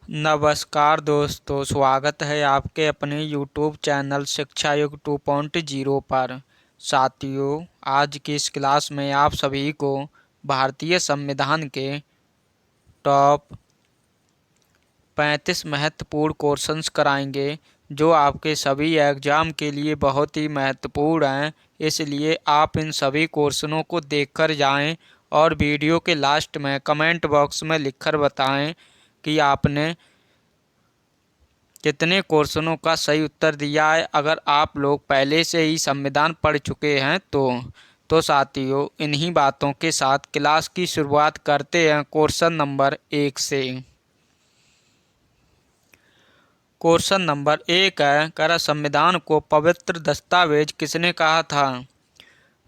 नमस्कार दोस्तों, स्वागत है आपके अपने YouTube चैनल शिक्षा युग 2.0 पर। साथियों, आज की इस क्लास में आप सभी को भारतीय संविधान के टॉप 35 महत्वपूर्ण क्वेश्चंस कराएंगे जो आपके सभी एग्जाम के लिए बहुत ही महत्वपूर्ण हैं। इसलिए आप इन सभी क्वेश्चनों को देखकर जाएं और वीडियो के लास्ट में कमेंट बॉक्स में लिखकर बताएं कि आपने कितने क्वेश्चनों का सही उत्तर दिया है। अगर आप लोग पहले से ही संविधान पढ़ चुके हैं तो साथियों, इन्हीं बातों के साथ क्लास की शुरुआत करते हैं क्वेश्चन नंबर 1 से। क्वेश्चन नंबर 1 है, करा संविधान को पवित्र दस्तावेज किसने कहा था?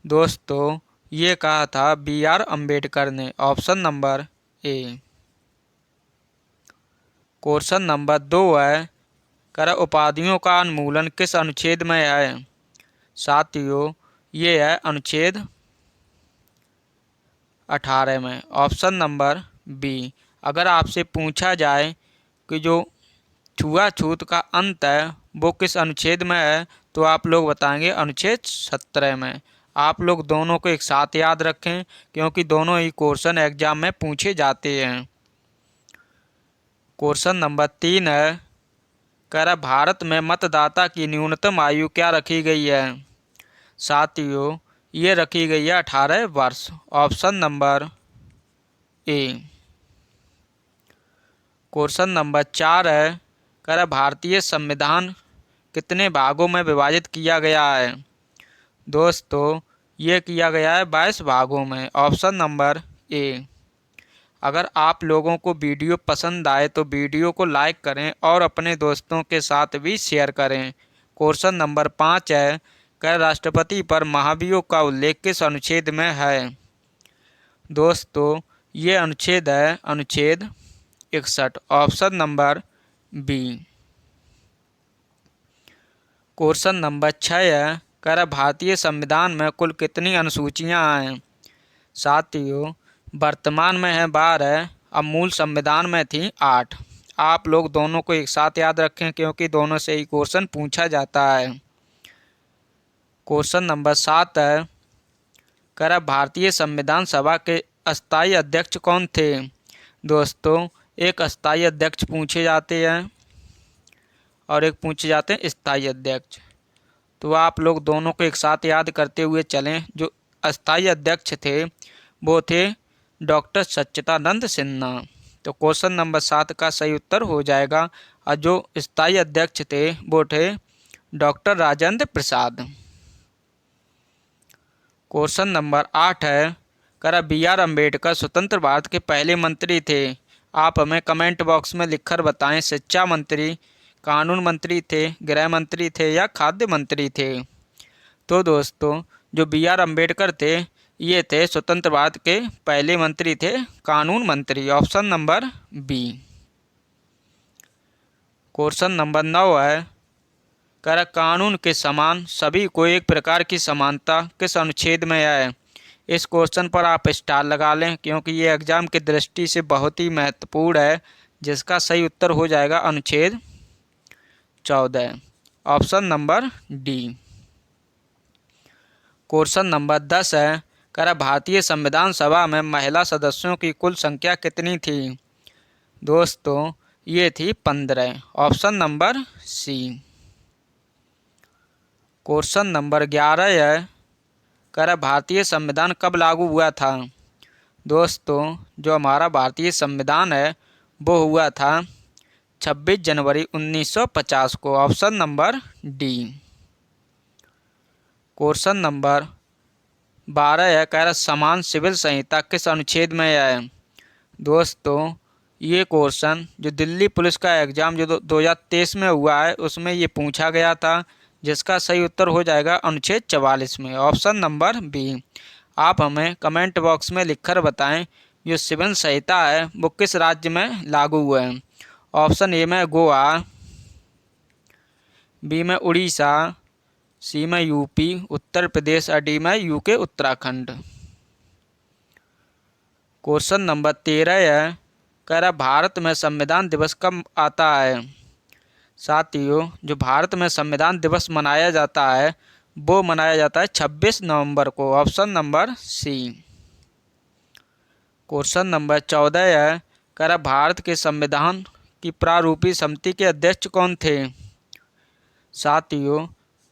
दोस्तों, ये कहा था B.R. अम्बेडकर ने। Option number A. Question number 2 है, कर उपाधियों का उन्मूलन किस अनुच्छेद में है? साथियों, ये है अनुच्छेद 18 में। Option number B. अगर आपसे पूछा जाए कि जो छुआछूत का अंत है वो किस अनुच्छेद में है, तो आप लोग बताएंगे अनुच्छेद 17 में। आप लोग दोनों को एक साथ याद रखें क्योंकि दोनों ही क्वेश्चन एग्जाम में पूछे जाते हैं। क्वेश्चन नंबर 3 है, कर भारत में मतदाता की न्यूनतम आयु क्या रखी गई है? साथियों, ये रखी गई है 18 वर्ष। Option number A. Question number 4 है, कर भारतीय संविधान कितने भागों में विभाजित किया गया है? दोस्तों, ये किया गया है 22 भागों में। Option number A. अगर आप लोगों को वीडियो पसंद आए तो वीडियो को लाइक करें और अपने दोस्तों के साथ भी शेयर करें। क्वेश्चन नंबर 5 है, कर राष्ट्रपति पर महाभियोग का उल्लेख किस अनुच्छेद में है? दोस्तों, ये अनुच्छेद है अनुच्छेद 61। Option number B. Question number 6 है, कर भारतीय संविधान में कुल कितनी अनुसूचियां हैं? साथियों, वर्तमान में है 12, अब मूल संविधान में थी 8। आप लोग दोनों को एक साथ याद रखें क्योंकि दोनों से ही क्वेश्चन पूछा जाता है। क्वेश्चन नंबर 7 है, कर भारतीय संविधान सभा के अस्थायी अध्यक्ष कौन थे? दोस्तों, एक अस्थायी अध्यक्ष पूछे जाते हैं और एक पूछे जाते हैं स्थायी अध्यक्ष। तो आप लोग दोनों को एक साथ याद करते हुए चलें। जो अस्थायी अध्यक्ष थे वो थे डॉक्टर सच्चिदानंद सिन्हा। तो क्वेश्चन नंबर 7 का सही उत्तर हो जाएगा। और जो स्थायी अध्यक्ष थे वो थे doctor Rajendra Prasad. Question number 8 है, कर B.R. अम्बेडकर स्वतंत्र भारत के पहले मंत्री थे? आप हमें कमेंट बॉक्स में लिखकर बताएं, शिक्षा मंत्री, कानून मंत्री थे, गृह मंत्री थे या खाद्य मंत्री थे? तो दोस्तों, जो B.R. अम्बेडकर थे ये थे स्वतंत्र भारत के पहले मंत्री थे, कानून मंत्री। Option number B. Question number 9 है, कर कानून के समान सभी को एक प्रकार की समानता किस अनुच्छेद में है? इस क्वेश्चन पर आप स्टार लगा लें क्योंकि ये एग्जाम की दृष्टि से बहुत ही महत्वपूर्ण है, जिसका सही उत्तर हो जाएगा अनुच्छेद 14। Option number D. Question number 10 है, कर भारतीय संविधान सभा में महिला सदस्यों की कुल संख्या कितनी थी? दोस्तों, ये थी 15। Option number C. Question number 11 है, कर भारतीय संविधान कब लागू हुआ था? दोस्तों, जो हमारा भारतीय संविधान है वो हुआ था 26 जनवरी 1950 को। Option number D. Question number 12 है, कर समान सिविल संहिता किस अनुच्छेद में है? दोस्तों, ये क्वेश्चन जो दिल्ली पुलिस का एग्ज़ाम जो 2023 में हुआ है उसमें ये पूछा गया था, जिसका सही उत्तर हो जाएगा अनुच्छेद 44 में। Option number B. आप हमें कमेंट बॉक्स में लिखकर बताएं जो सिविल संहिता है वो किस राज्य में लागू हुआ है। ऑप्शन ए में गोवा, बी में उड़ीसा, सी में यूपी उत्तर प्रदेश और डी में यूके उत्तराखंड। क्वेश्चन नंबर 13 है, कह रहा भारत में संविधान दिवस कब आता है। साथियों, जो भारत में संविधान दिवस मनाया जाता है वो मनाया जाता है 26 नवंबर को। Option number C. Question number 14 है, कह रहा भारत के संविधान की प्रारूपी समिति के अध्यक्ष कौन थे। साथियों,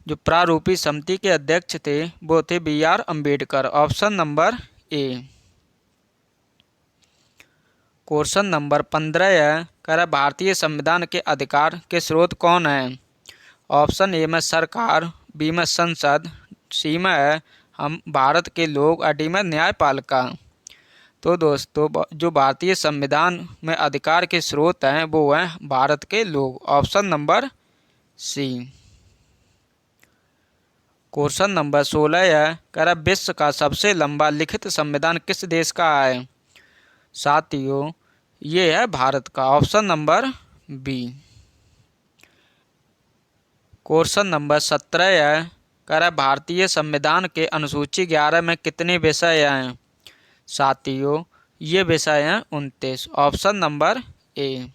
जो प्रारूपी समिति के अध्यक्ष थे वो थे BR Ambedkar. Option number A. Question number 15 है, कह रहा भारतीय संविधान के अधिकार के स्रोत कौन है। ऑप्शन ए में सरकार, बी में संसद, सी में है हम भारत के लोग और डी में न्यायपालिका। तो दोस्तों, जो भारतीय संविधान में अधिकार के स्रोत हैं वो हैं भारत के लोग। Option number C. Question number 16 है, कह रहा विश्व का सबसे लंबा लिखित संविधान किस देश का है। साथियों, ये है भारत का। Option number B. Question number 17 है, कह रहा भारतीय संविधान के अनुसूची 11 में कितने विषय हैं। साथियों, ये विषय हैं 29। Option number A.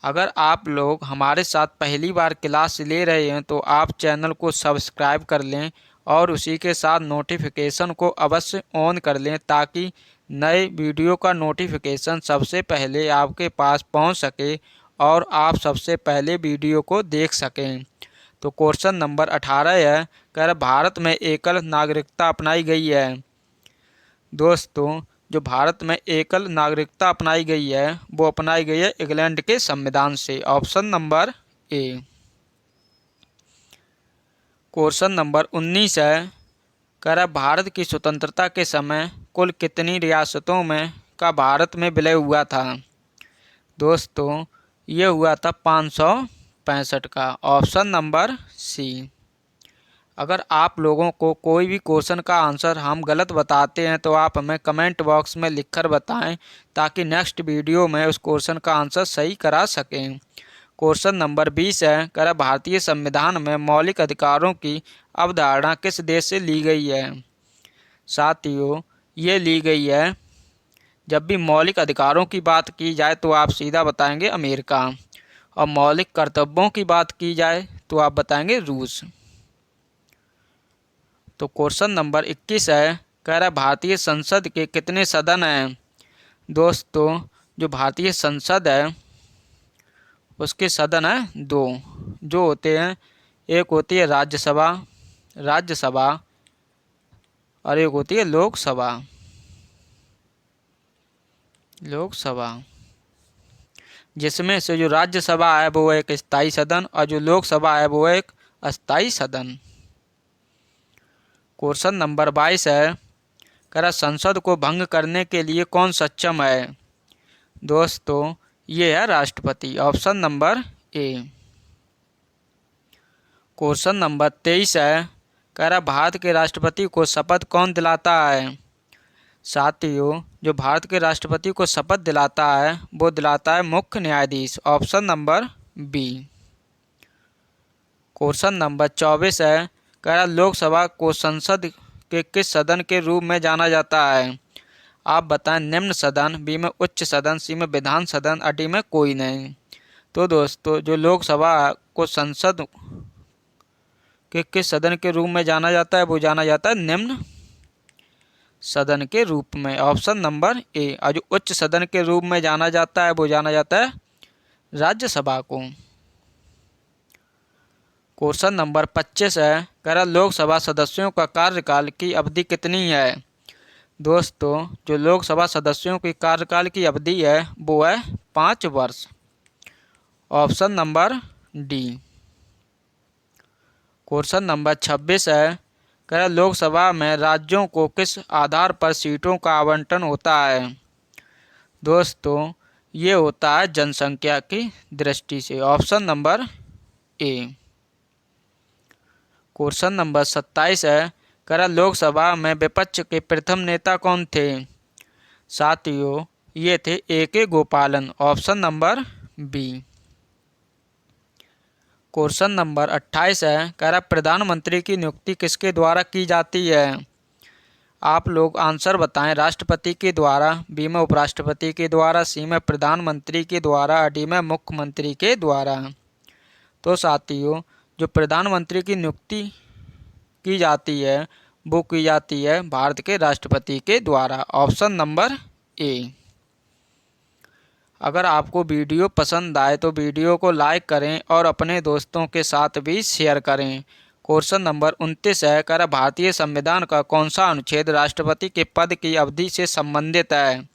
अगर आप लोग हमारे साथ पहली बार क्लास ले रहे हैं तो आप चैनल को सब्सक्राइब कर लें और उसी के साथ नोटिफिकेशन को अवश्य ऑन कर लें ताकि नए वीडियो का नोटिफिकेशन सबसे पहले आपके पास पहुंच सके और आप सबसे पहले वीडियो को देख सकें। तो क्वेश्चन नंबर 18 है, कह भारत में एकल नागरिकता अपनाई गई है। दोस्तों, जो भारत में एकल नागरिकता अपनाई गई है वो अपनाई गई है इंग्लैंड के संविधान से। Option number A. Question number 19 है, कह रहा भारत की स्वतंत्रता के समय कुल कितनी रियासतों में का भारत में विलय हुआ था। दोस्तों, ये हुआ था 565 का। Option number C. अगर आप लोगों को कोई भी क्वेश्चन का आंसर हम गलत बताते हैं तो आप हमें कमेंट बॉक्स में लिखकर बताएं ताकि नेक्स्ट वीडियो में उस क्वेश्चन का आंसर सही करा सकें। क्वेश्चन नंबर 20 है, कह रहा भारतीय संविधान में मौलिक अधिकारों की अवधारणा किस देश से ली गई है। साथियों, ये ली गई है, जब भी मौलिक अधिकारों की बात की जाए तो आप सीधा बताएंगे अमेरिका, और मौलिक कर्तव्यों की बात की जाए तो आप बताएंगे रूस। तो क्वेश्चन नंबर 21 है, कह रहा भारतीय संसद के कितने सदन हैं। दोस्तों, जो भारतीय संसद है उसके सदन है 2 जो होते हैं। एक होती है राज्यसभा और एक होती है लोकसभा। जिसमें से जो राज्यसभा है वो एक स्थायी सदन और जो लोकसभा है वो एक अस्थायी सदन। क्वेश्चन नंबर 22 है, कह रहा संसद को भंग करने के लिए कौन सक्षम है। दोस्तों, ये है राष्ट्रपति। Option number A. Question number 23 है, कह रहा भारत के राष्ट्रपति को शपथ कौन दिलाता है। साथियों, जो भारत के राष्ट्रपति को शपथ दिलाता है वो दिलाता है मुख्य न्यायाधीश। Option number B. Question number 24 है, कह रहा लोकसभा को संसद के किस सदन के रूप में जाना जाता है। आप बताएं निम्न सदन, बी में उच्च सदन, सी में विधान सदन और डी में कोई नहीं। तो दोस्तों, जो लोकसभा को संसद के किस सदन के रूप में जाना जाता है वो जाना जाता है निम्न सदन के रूप में। Option number A. और जो उच्च सदन के रूप में जाना जाता है वो जाना जाता है राज्यसभा को। क्वेश्चन नंबर 25 है, कह रहा लोकसभा सदस्यों का कार्यकाल की अवधि कितनी है। दोस्तों, जो लोकसभा सदस्यों की कार्यकाल की अवधि है वो है 5 वर्ष। Option number D. Question number 26 है, कह रहा लोकसभा में राज्यों को किस आधार पर सीटों का आवंटन होता है। दोस्तों, ये होता है जनसंख्या की दृष्टि से। Option number A. Question number 27 है, कह रहा लोकसभा में विपक्ष के प्रथम नेता कौन थे। साथियों, ये थे A.K. Gopalan. Option number B. Question number 28 है, कह रहा प्रधानमंत्री की नियुक्ति किसके द्वारा की जाती है। आप लोग आंसर बताएं। राष्ट्रपति के द्वारा, बी में उपराष्ट्रपति के द्वारा, सी में प्रधानमंत्री के द्वारा, डी में मुख्यमंत्री के द्वारा। तो साथियों, जो प्रधानमंत्री की नियुक्ति की जाती है वो की जाती है भारत के राष्ट्रपति के द्वारा। Option number A. अगर आपको वीडियो पसंद आए तो वीडियो को लाइक करें और अपने दोस्तों के साथ भी शेयर करें। क्वेश्चन नंबर 29 है, कह रहा भारतीय संविधान का कौन सा अनुच्छेद राष्ट्रपति के पद की अवधि से संबंधित है।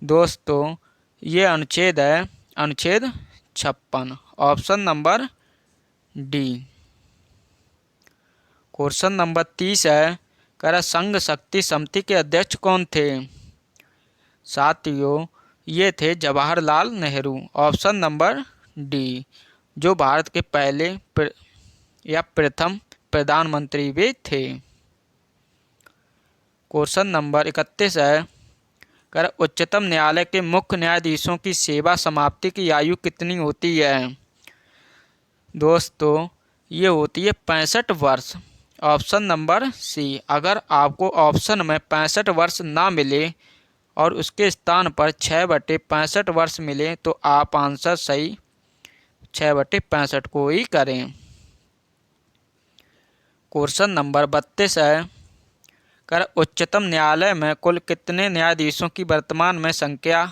दोस्तों, ये अनुच्छेद है अनुच्छेद 56। Option number D. Question number 30 है, कह रहा संघ शक्ति समिति के अध्यक्ष कौन थे। साथियों, ये थे Jawaharlal Nehru. Option number D, जो भारत के पहले प्रथम प्रधानमंत्री भी थे। क्वेश्चन नंबर 31 है, कर उच्चतम न्यायालय के मुख्य न्यायाधीशों की सेवा समाप्ति की आयु कितनी होती है। दोस्तों, ये होती है 65 वर्ष। Option number C. अगर आपको ऑप्शन में 65 वर्ष ना मिले और उसके स्थान पर 6/65 वर्ष मिले तो आप आंसर सही 6/65 को ही करें। क्वेश्चन नंबर 32 है, कर उच्चतम न्यायालय में कुल कितने न्यायाधीशों की वर्तमान में संख्या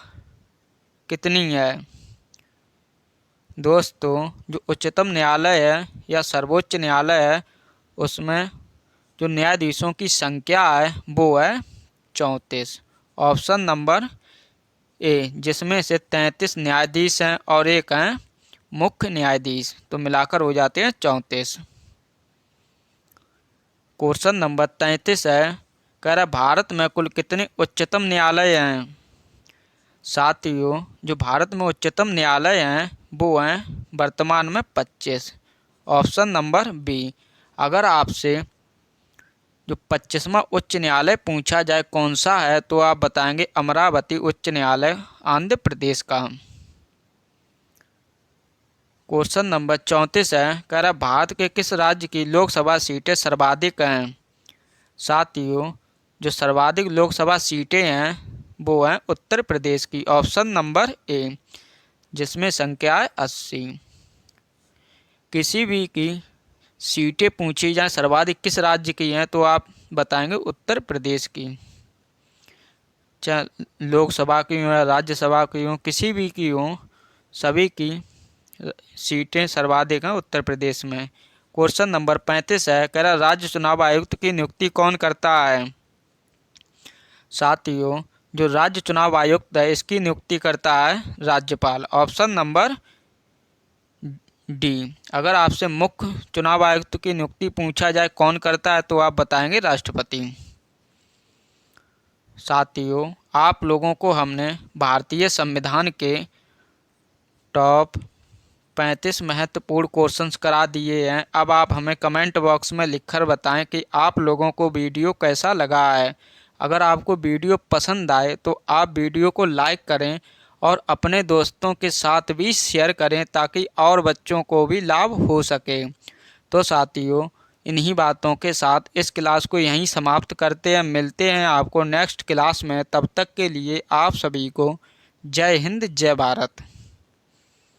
कितनी है। दोस्तों, जो उच्चतम न्यायालय है या सर्वोच्च न्यायालय है उसमें जो न्यायाधीशों की संख्या है वो है 34। ऑप्शन नंबर ए, जिसमें से 33 न्यायाधीश हैं और एक हैं मुख्य न्यायाधीश, तो मिलाकर हो जाते हैं 34। क्वेश्चन नंबर 33 है, कह रहा भारत में कुल कितने उच्चतम न्यायालय हैं। साथियों, जो भारत में उच्चतम न्यायालय हैं वो हैं वर्तमान में 25। Option number B. अगर आपसे जो 25वां उच्च न्यायालय पूछा जाए कौन सा है तो आप बताएंगे अमरावती उच्च न्यायालय आंध्र प्रदेश का। क्वेश्चन नंबर 34 है, कह रहा भारत के किस राज्य की लोकसभा सीटें सर्वाधिक हैं। साथियों, जो सर्वाधिक लोकसभा सीटें हैं वो हैं उत्तर प्रदेश की। ऑप्शन नंबर ए, जिसमें संख्या है 80। किसी भी की सीटें पूछी जाए सर्वाधिक किस राज्य की हैं तो आप बताएंगे उत्तर प्रदेश की। चाहे लोकसभा की हो या राज्यसभा की हो, किसी भी की हो, सभी की सीटें सर्वाधिक हैं उत्तर प्रदेश में। क्वेश्चन नंबर 35 है, कह रहा राज्य चुनाव आयुक्त की नियुक्ति कौन करता है। साथियों, जो राज्य चुनाव आयुक्त है इसकी नियुक्ति करता है राज्यपाल। Option number D. अगर आपसे मुख्य चुनाव आयुक्त की नियुक्ति पूछा जाए कौन करता है तो आप बताएंगे राष्ट्रपति। साथियों, आप लोगों को हमने भारतीय संविधान के टॉप 35 महत्वपूर्ण क्वेश्चंस करा दिए हैं। अब आप हमें कमेंट बॉक्स में लिखकर बताएं कि आप लोगों को वीडियो कैसा लगा है। अगर आपको वीडियो पसंद आए तो आप वीडियो को लाइक करें और अपने दोस्तों के साथ भी शेयर करें ताकि और बच्चों को भी लाभ हो सके। तो साथियों, इन्हीं बातों के साथ इस क्लास को यहीं समाप्त करते हैं। मिलते हैं आपको नेक्स्ट क्लास में। तब तक के लिए आप सभी को जय हिंद, जय भारत।